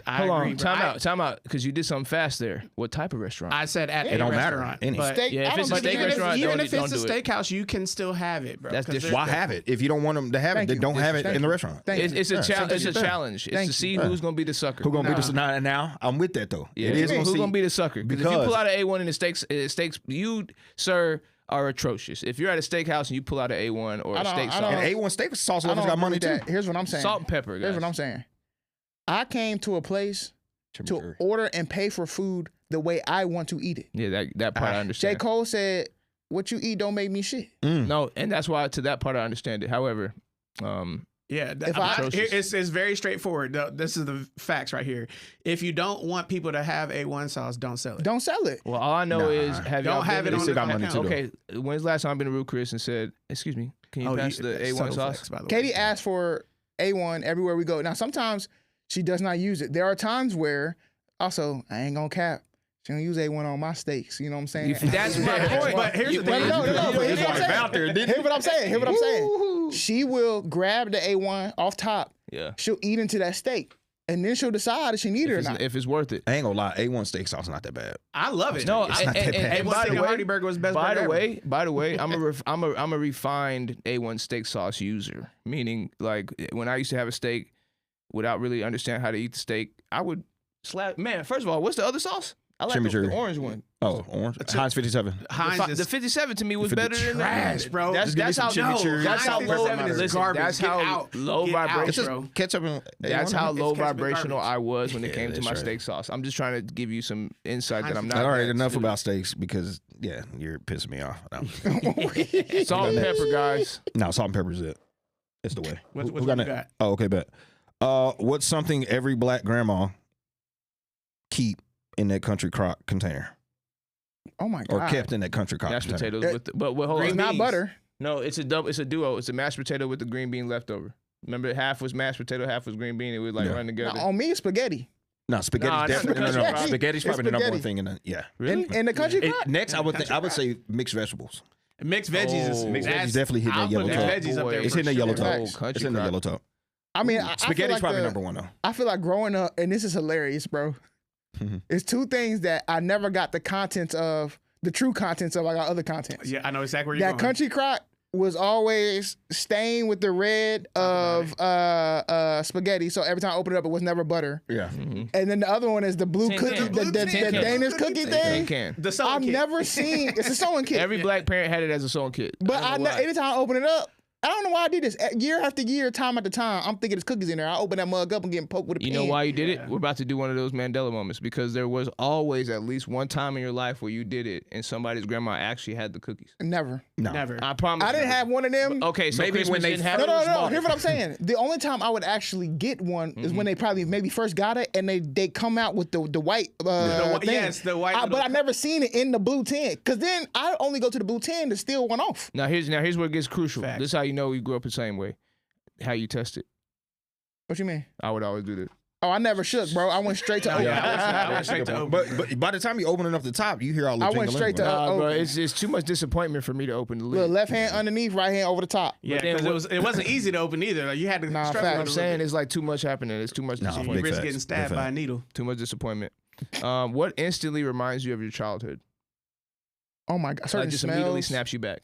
I Hold agree, on, bro. time out, because you did something fast there. What type of restaurant? I said at It a don't matter. restaurant. Any but steak. Yeah, if it's a But steak even restaurant, even don't if it's a do it. steakhouse, you can still have it, bro. That's 'cause disrespectful. Why have it? If you don't want them to have Thank it, you. then don't have it Thank in the you. restaurant. Thank It's a challenge. It's Thank to see you. who's gonna be the sucker. Who gonna be the now? I'm with that though. Yeah, It is who's gonna gonna be the sucker? Because if you because- pull out an A1 in the steaks, you, sir, are atrocious. If you're at a steakhouse and you pull out an A1 or a steak I sauce, don't- And A1 steak sauce I lovers don't got money agree too. with that. Here's what I'm saying. salt and pepper, guys. Here's what I'm saying. I came to a place to order and pay for food the way I want to eat it. Yeah, that part I J. understand. Cole said, "What you eat don't make me shit." No, and that's why to that part I understand it. However, Yeah, If I- it's very straightforward. This is the facts right here. If you don't want people to have A1 sauce, don't sell it. Don't sell it. well, all I know is have Don't y'all have been it to- on still the got money account. too, Okay, when's the last time I've been to Rude Chris and said, "Excuse me, can you pass the A1 subtle sauce?" flex, by the way. Katie asked for A1 everywhere we go. Now, sometimes she does not use it. There are times where, also, I ain't gonna cap. She don't use A1 on my steaks. You know what I'm saying? That's my point. But here's the thing. No. But here's Here's what I'm saying. Here's what I'm saying. She will grab the A1 off top. Yeah, She'll eat into that steak, and then she'll decide if she need it or not. if it's worth it. I ain't gonna lie, A1 steak sauce not that bad. I love it. No, It's not that bad. and one by thing the a way, Hardy Burger was best by burger the way, I'm a refined A1 steak sauce user. Meaning, like when I used to have a steak without really understanding how to eat the steak, I would slap. Man, first of all, what's the other sauce? I like the Chimichurri. orange one. Oh, orange. Heinz 57. Heinz The is 57 to me was better than trash, that. bro. That's Just give me how some chimichurri. that's how Heinz low 57 is listen, garbage. That's Get how out. low Get out, vibration. bro. Ketchup and That's A1. how low It's ketchup and vibrational garbage. I was when it Yeah, came to that's my right. steak sauce. I'm just trying to give you some insight that I'm Heinz not. All right, that enough silly. about steaks because you're pissing me off. No, Salt and pepper, guys. no salt and pepper is it. It's the way. What Who you got it? got? Oh, okay, bet. What's something every black grandma keep in that country crock container Oh my or god! kept in that country crock Mashed container? potatoes with, but hold It's on. not beans. butter. No, it's a double. It's a duo. It's a mashed potato with the green bean leftover. Remember, half was mashed potato, half was green bean. It would like Yeah. run together. Now, on me, it's spaghetti. No, spaghetti's Nah, that's definitely the no. country crock. Spaghetti's probably the number one spaghetti. thing in the Really? In the country crock. Next, I would country say mixed vegetables. Mixed veggies is Oh. Mixed that's- veggies definitely hitting that I'll yellow put top. veggies up there. It's for hitting that yellow sure. top. Oh, country It's hitting the crock. yellow top. I mean, I feel Spaghetti's like probably number one though. I feel like growing up, and this is hilarious, bro. It's two things that I never got the contents of, the true contents of. I got other contents. Yeah, I know exactly where you're That going. country crock was always stained with the red of spaghetti. So every time I opened it up, it was never butter. Yeah. And then the other one is the blue Tin cookie, can. the Tin can. Danish cookie Tin thing. can. The sewing I've kit. never seen. It's a sewing kit. Every black parent had it as a sewing kit. But I don't know why. anytime I open it up, I don't know why I did this. Year after year, time after time, I'm thinking there's cookies in there. I open that mug up and getting poked with a You pen. know why you did it? We're about to do one of those Mandela moments because there was always at least one time in your life where you did it and somebody's grandma actually had the cookies. Never. No. Never. I promise. I didn't have one of them. Okay, so Maybe Christmas when they didn't have No, it. no, was no. small. Here's what I'm saying. The only time I would actually get one is when they probably maybe first got it and they come out with the white thing. yes, the white But little- I never seen it in the blue tin. Cause then I only go to the blue tin to steal one off. Now here's where it gets crucial. Facts. This is how you know you grew up the same way. How you test it. What you mean? I would always do that. Oh, I never shook, bro. I went straight to open. I went straight to open. But by the time you open it up the top, you hear all the I went jingling. straight to- Nah, bro, open. it's too much disappointment for me to open the lid. Look, left hand underneath, right hand over the top. Yeah, But then because it wasn't easy to open either. Like, you had to Nah, struggle facts. with I'm it. saying it's like too much happening. It's too much No, You disappointment. big risk facts. getting stabbed Big by a facts. needle. Too much disappointment. What instantly reminds you of your childhood? Oh my god. Certain Like just immediately smells. snaps you back.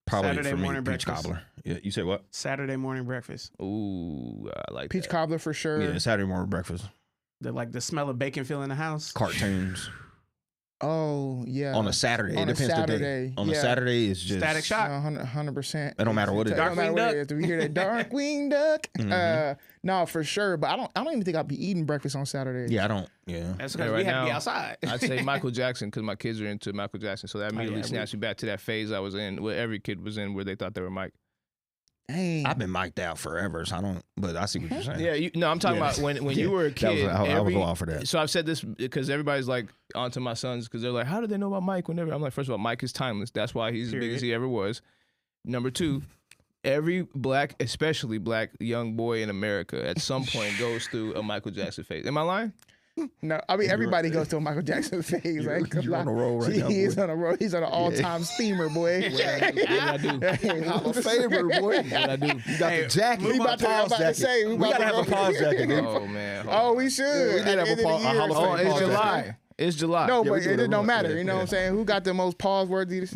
Probably Saturday for me, morning peach breakfast. cobbler. Yeah, you said what? Saturday morning breakfast. Ooh, I like Peach that. cobbler for sure. Yeah, Saturday morning breakfast. The smell of bacon filling the house. Cartoons Oh yeah. on a Saturday. On it a depends the day. Saturday, On a yeah. Saturday, it's just Static Shock. 100%. It don't matter what it is. Don't matter Darkwing what Duck. it is. Do we hear that Darkwing Duck? Mhm. No, for sure. But I don't even think I'll be eating breakfast on Saturday. Yeah, I don't. Yeah. That's Yeah, because right we had to be now, outside. I'd say Michael Jackson because my kids are into Michael Jackson, so that immediately yeah, snaps you back to that phase I was in, where every kid was in, where they thought they were Mike. Dang. I've been mic'd out forever, so I don't. But I see what you're saying. Yeah, I'm talking Yeah. about when Yeah. you were a That was- kid. I would go off for that. So I've said this because everybody's like onto my sons because they're like, how do they know about Mike? Whenever I'm like, first of all, Mike is timeless. That's why he's as big as he ever was. Number two, every black, especially black young boy in America, at some point goes through a Michael Jackson phase. Am I lying? No, I mean everybody goes to a Michael Jackson phase. Like, you're on a roll right now, He's boy. on a roll. He's on an all-time steamer, boy. What I do? I'm a favorite, boy. What I do? You got the jacket. We about to, I'm about to say, We gotta have a pause jacket, dude. Oh man. Oh, we should. We did At have the a end of the Hall of year, Fame Oh, it's pause jacket. July. It's July. No, Yeah, we but do it it don't every matter. month. You know what I'm saying? Who got the most pause worthy?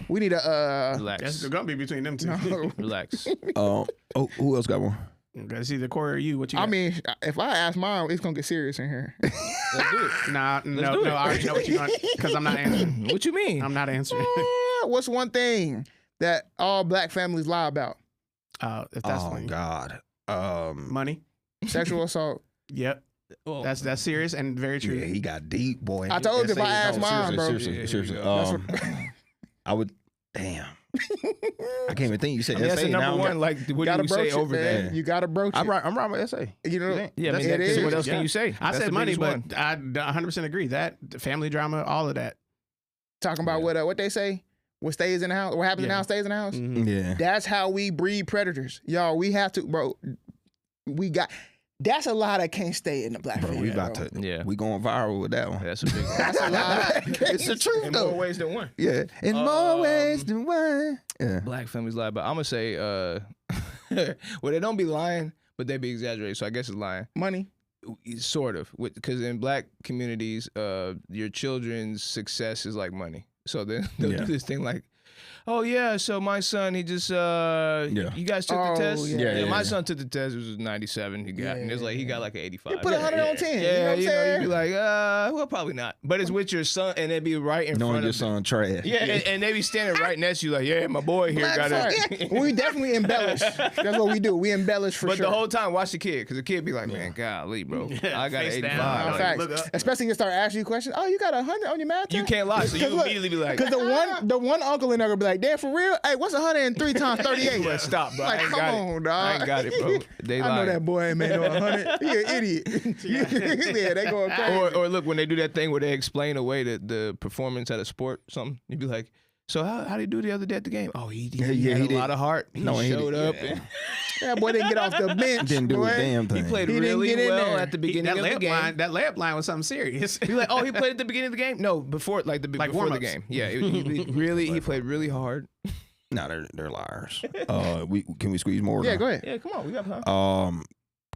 We need a Relax. That's gonna be between them two. Relax. Who else got one? That's either Corey or you. What you? I got? mean, if I ask mine, it's gonna get serious in here. Let's do it. no. do it. I already know what you're going because I'm not answering. What you mean? I'm not answering. What's one thing that all black families lie about? If that's Oh funny. God. Money. Sexual assault. Yep. Oh, That's serious and very true. Yeah, he got deep, boy. I told you if I asked mine, bro. Seriously. Yeah, I would. Damn. I can't even think. You said I mean, that's SA the number now. one. Like, what do Gotta you broach say it, over man. that? You gotta broach it. I'm right with SA. You know, Yeah, I mean, it because is. what else Yeah. can you say? I That's said the money, biggest but one. I 100% agree. That family drama, all of that. Talking about what they say, what stays in the house, what happens in the Yeah. house stays in the house. Mhm. Yeah. That's how we breed predators, y'all. We have to, bro. That's a lot that can't stay in the black Bro, family. we about bro. to. Yeah. We going viral with that one. That's a big one. That's a lot. It's the truth In more though. ways than one. Yeah. In more ways than one. Yeah. Black families lie, but I'm gonna say, well, they don't be lying, but they be exaggerating. So I guess it's lying, Money. sort of, because in black communities, your children's success is like money. So then they'll Yeah. do this thing like, oh yeah, so my son, he just, you guys took Oh, the test. yeah. Yeah, my yeah. son took the test. It was 97. He got, and it's like he got like an 85. You put 100 on 10. Yeah, you know what I'm saying? you'd be like, well, probably not. But it's with your son, and they'd be right in Knowing front your of them. son trash. Yeah, and they be standing right next to you, like, yeah, my boy here got it. Right. We definitely embellish. That's what we do. We embellish for But sure. the whole time, watch the kid, because the kid be like, man, golly, bro, I got an Face 85. down. No, Like, facts. look up. Especially you start asking you questions. Oh, you got 100 on your math test? you can't lie, so you 'Cause look, immediately be like, Because the one uncle in there gonna be like, Dad, for real? Hey, what's 103 times 38? well, stop, bro. Like, I ain't come got on, it. dog. I ain't got it, bro. They I know lying. that boy ain't made no 100. He an idiot. Yeah, they going crazy. Or look, when they do that thing where they explain away the performance at a sport, something, you'd be like, so how did he do the other day at the game? Oh, he had he a did. lot of heart. He No, he showed did. up. Yeah. And That boy didn't get off the bench. Didn't do boy. a damn thing. he played He didn't really get in well there. at the beginning of the game. That layup line was something serious. Be like, oh, he played at the beginning of the game? No, before Like before the warm-ups. game. Yeah, he played really hard. No, they're liars. Can we squeeze more? Yeah, now? go ahead. Yeah, come on, we got time.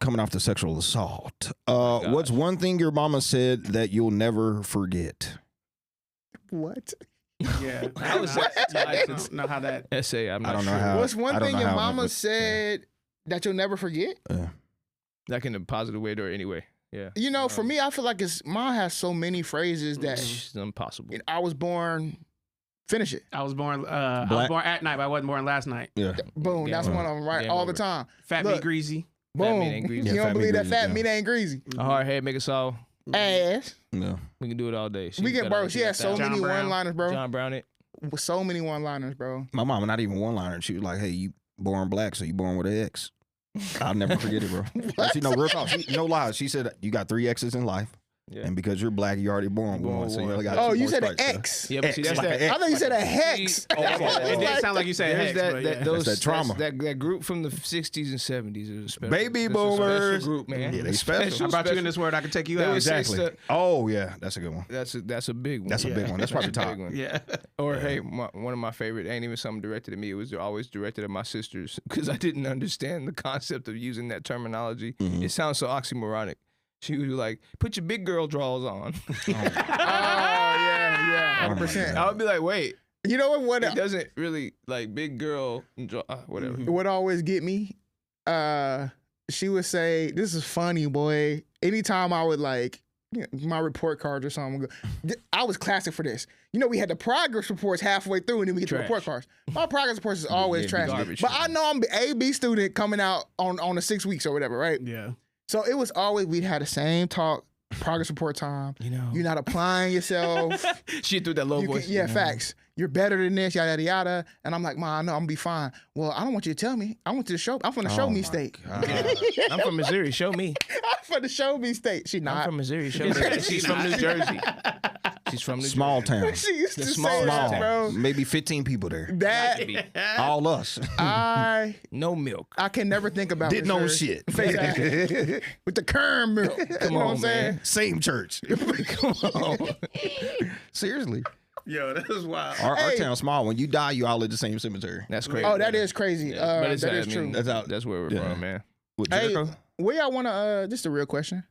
Coming off the sexual assault. What's one thing your mama said that you'll never forget? What? yeah, I was- I don't know how that. Essay, I'm I not don't know sure. how. What's one I don't thing know your how, mama but- said that you'll never forget? Like in a positive way or any way. Yeah. You know, for me, I feel like mine has so many phrases that It's impossible. I was born. Finish it. I was born at night, but I wasn't born last night. Yeah. Boom. That's one of them, right? Game All over. the time. Fat Look. meat greasy. Boom. meat ain't greasy. You Yeah, don't fat believe meat that fat greasy, meat ain't greasy. A hard head make us all. Ass. No. We can do it all day. We get, bro. She has so John many Brown. one-liners, bro. John Brown it. So many one-liners, bro. My mama, not even one liner. She was like, "Hey, you born black, so you born with an X." I'll never forget it, bro. She, no, real talk. No lies. She said you got 3 X's in life, Yeah. and because you're black, you already born with one. So you only got. Oh, 2 you more said an strikes, X. Yeah, but see, X, that's like that. an I thought you said a hex. It did sound like you said There's hex, that, but that, yeah. those, That's that trauma. That group from the 60s and 70s. It was special. Baby That's a boomers. special group, man. Yeah, they special. I brought you in this word. I can take you They out. would say Exactly. stuff- Oh yeah, that's a good one. That's a big one. That's a big one. That's probably a big top. one. Yeah. Or hey, one of my favorite ain't even something directed at me. It was always directed at my sisters because I didn't understand the concept of using that terminology. Mm-hmm. It sounds so oxymoronic. She was like, "Put your big girl drawers on." Oh, yeah, 100%. I would be like, "Wait, You know what? it doesn't really like big girl whatever." What always get me? She would say, "This is funny, boy." Anytime I would like my report cards or something, I was classic for this. You know, we had the progress reports halfway through, and then we get to the Trash. report cards. My progress reports is always Yeah, trash. garbage. But I know I'm an A/B student coming out on the 6 weeks or whatever, right? Yeah. So it was always we'd had the same talk. Progress report time. You know, You're not applying yourself. she threw that low You can- voice. yeah, facts. You're better than this, yada, yada, yada. And I'm like, Ma, I know I'm gonna be fine. Well, I don't want you to tell me. I want you to show. I'm from the show me state. I'm from Missouri. Show me. I'm from the show me state. She I'm not. from Missouri. Show me. She's from New Jersey. She's from New Small Jersey. town. She used The to small say that, town. bro. Maybe 15 people there. That All us. No milk. I can never think about. Didn't for know sure. shit. With the kern milk. Come you know on, what I'm saying? man. Same church. Come on. Seriously. Yo, that was wild. Our Hey. town's small. When you die, you all at the same cemetery. That's crazy. Oh, that is crazy. But it's, that I is mean, true. That's where we're from, man. With Hey, Jericho? where y'all want to? This is a real question.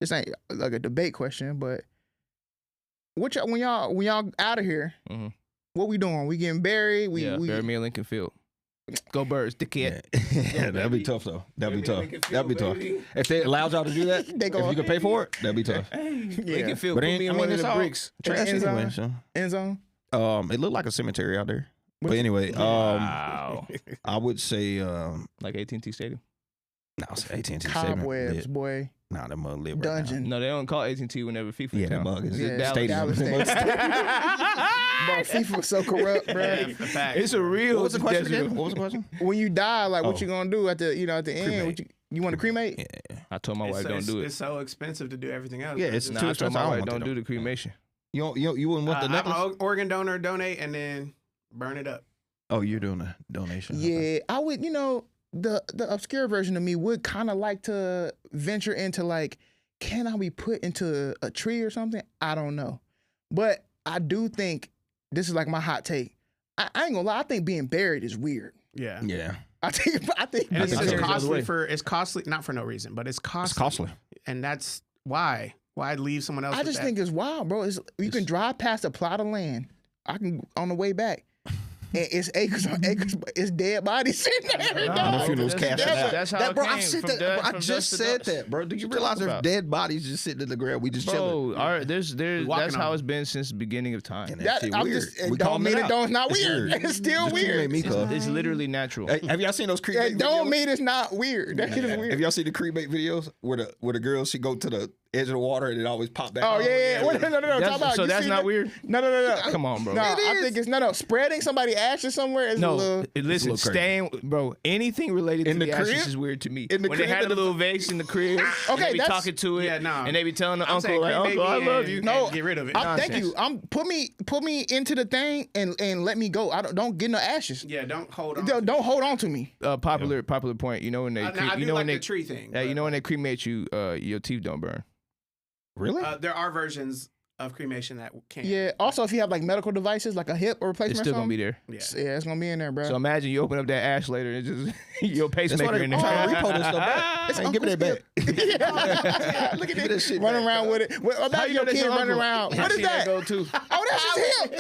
This ain't like a debate question, but what y'all when y'all out of here? Mhm. What we doing? We getting buried? We Bury me in Lincoln Field. Go Birds, dickhead. Yeah, that'd be tough though. That'd be tough. That'd be tough. If they allowed y'all to do that, They if go- you could pay for it, that'd be tough. Lincoln Field. But Put ain't- me I in mean, one of it's the all bricks. Trash End anyway. zone? So. End zone. It looked like a cemetery out there. But anyway, Wow. I would say Like AT&T Stadium. no, it's AT&T Cobwebs, Stadium. boy. Nah, that mug live right Dungeon. No, they don't call AT&T whenever FIFA Yeah, in that town. mug is Yeah, stadium. Dallas Bro, FIFA was so corrupt, bro. It's a real What was the question desert. again? What was the question? When you die, like, what Oh. you gonna do at the end? Cremate. You want to cremate? Yeah, I told my wife don't do It's it. so expensive to do everything else. Yeah, it's Nah, too I told expensive. my I don't wife want don't that, do the cremation. you wouldn't want the I'm necklace? an organ donor, donate, and then burn it up. Oh, you're doing a donation. Yeah, I would. The obscure version of me would kind of like to venture into like, can I be put into a tree or something? I don't know, but I do think this is like my hot take. I ain't gonna lie. I think being buried is weird. Yeah. Yeah. I think. And being it's buried- costly not for no reason, but it's costly. It's costly. And that's why. Why leave someone else? I with just that? think it's wild, bro. You can drive past a plot of land. I can on the way back. And it's acres on acres, but it's dead bodies sitting there. No funerals that's- cashed out. that's how That, it bro, came I said from that. dust- Bro, I from just dust to said dust. that, bro. Do you What you realize there's talking about? dead bodies just sitting in the ground? We just chilling. Bro, there's Walking that's how on it's been since the beginning of time. And that shit I'm weird. just, it We don't calling mean it it out. don't. It's not It's weird. weird. It's still Just weird. cremate me, cuz. It's literally natural. Hey, have y'all seen those cremate It don't videos? mean it's not weird. That shit is Have weird. y'all seen the cremate videos where the girl she go to the edge of the water and it always pop back? Oh yeah. Wait, no. That's- Talk about, so you that's seen not that? weird? No. Come on, bro. No, It I is. think it's no. Spreading somebody ashes somewhere is a No, little. listen, little crazy. staying, bro. Anything related In to the the ashes crib? is weird to me. In the When they crib had in a the- little vase in the crib, Okay, they be that's- talking to it, Yeah, nah. and they be telling the I'm uncle saying like, cremate "Uncle, I me love and- you." No, and get rid of it. Thank Nonsense. you. Put me into the thing and let me go. I don't get no ashes. Yeah, don't hold on. Don't hold on to me. Popular point. You know when they, I do you know like when the they, tree thing. you but, know when they cremate you, your teeth don't burn. Really? there are versions of cremation that can. Yeah. Also, if you have like medical devices, like a hip or It's replacement, still or gonna be something, there. Yeah. yeah, it's gonna be in there, bro. So imagine you open up that ash later and it's just your That's why pacemaker they in there. trying to repo this stuff back. Hey, give me that back. Yeah. Look at Give me that this shit running back, around dog. with it. Well, How imagine you your know that's kid your running uncle? around. I What is seen that? go too. Oh, that's his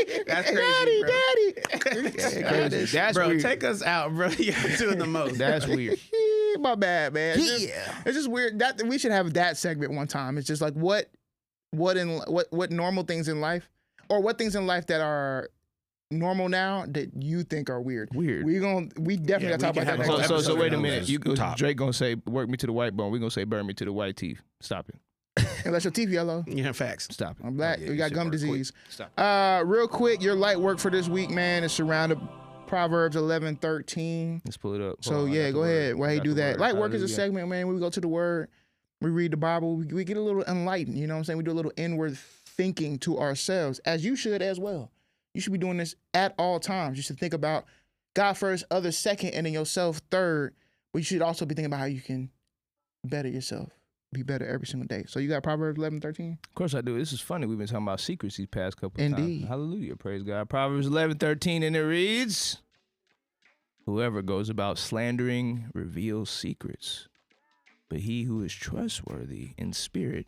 hip. That's crazy, Daddy. That's Bro, weird. take us out, bro. You're doing the most. That's weird. My bad, man. Yeah. It's just weird. That we should have that segment one time. It's just like what normal things in life, or what things in life that are normal now that you think are weird. Weird. We definitely Yeah, gotta talk we about can that. have a next whole episode. So wait a episode minute. on You this. Top. Drake gonna say work me to the white bone. We gonna say burn me to the white teeth. Stop it. Unless your teeth yellow. Yeah, facts. Stop it. I'm black. yeah, we you got should gum work quick. disease. Stop. Real quick, your light work for this week, man, is surrounded Proverbs 11:13. Let's pull it up. So Hold on, I yeah, got the go word. ahead. While I you got do the that, word. light work is a Hallelujah. segment, man. We go to the Word, we read the Bible, we get a little enlightened. You know what I'm saying? We do a little inward thinking to ourselves, as you should as well. You should be doing this at all times. You should think about God first, others second, and then yourself third. But you should also be thinking about how you can better yourself, be better every single day. So you got Proverbs 11:13. Of course I do. This is funny. We've been talking about secrets these past couple of Indeed. times. Hallelujah. Praise God. Proverbs 11:13, and it reads, "Whoever goes about slandering reveals secrets, but he who is trustworthy in spirit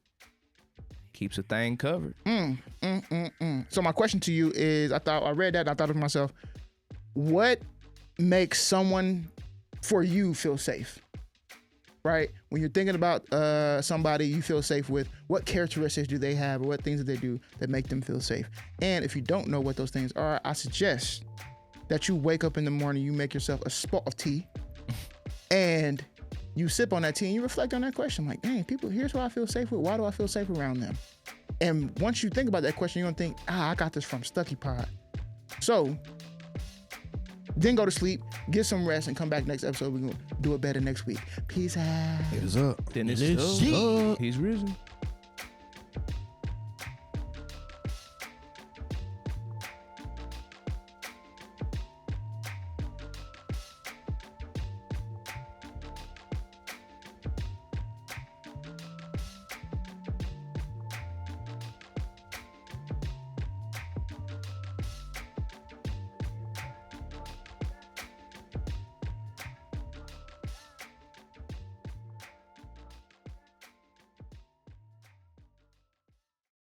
keeps a thing covered." So my question to you is, I read that and I thought of myself, what makes someone for you feel safe? Right? When you're thinking about somebody you feel safe with, what characteristics do they have, or what things do they do that make them feel safe? And if you don't know what those things are, I suggest that you wake up in the morning, you make yourself a spot of tea, and you sip on that tea and you reflect on that question. Like, dang, people, here's who I feel safe with. Why do I feel safe around them? And once you think about that question, you're gonna think, I got this from Stucky Pod. So then go to sleep, get some rest, and come back next episode. We're gonna do it better next week. Peace out. It is up. Then it's It is so. up. He's risen.